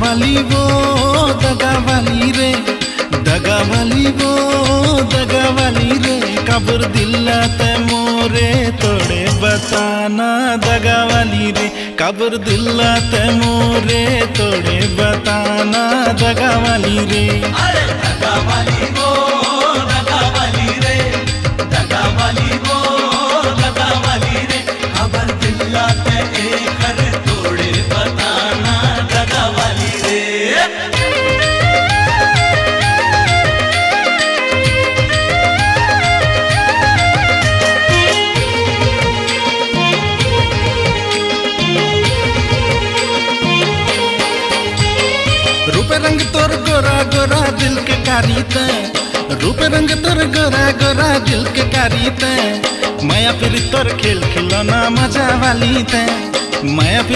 वाली वो दगा वाली रे, दगा वाली वो दगा वाली रे, कब्र दिलाते मोरे तोड़े बताना दगा वाली रे, कब्र दिलाते मोरे तोड़े बताना दगा वाली रे। अरे दगा वाली वो दगा वाली रे, दगा वाली वो दगा वाली रे, खबर दिलाते एक घर तोड़े बताना दगा वाली रे। रूप रंग तोर गोरा गोरा दिल के कारी ते, रूप रंग तोर गोरा गोरा दिल के कारी ते, माया फिर तोर खेल खिलौना मजा वाली ते, माया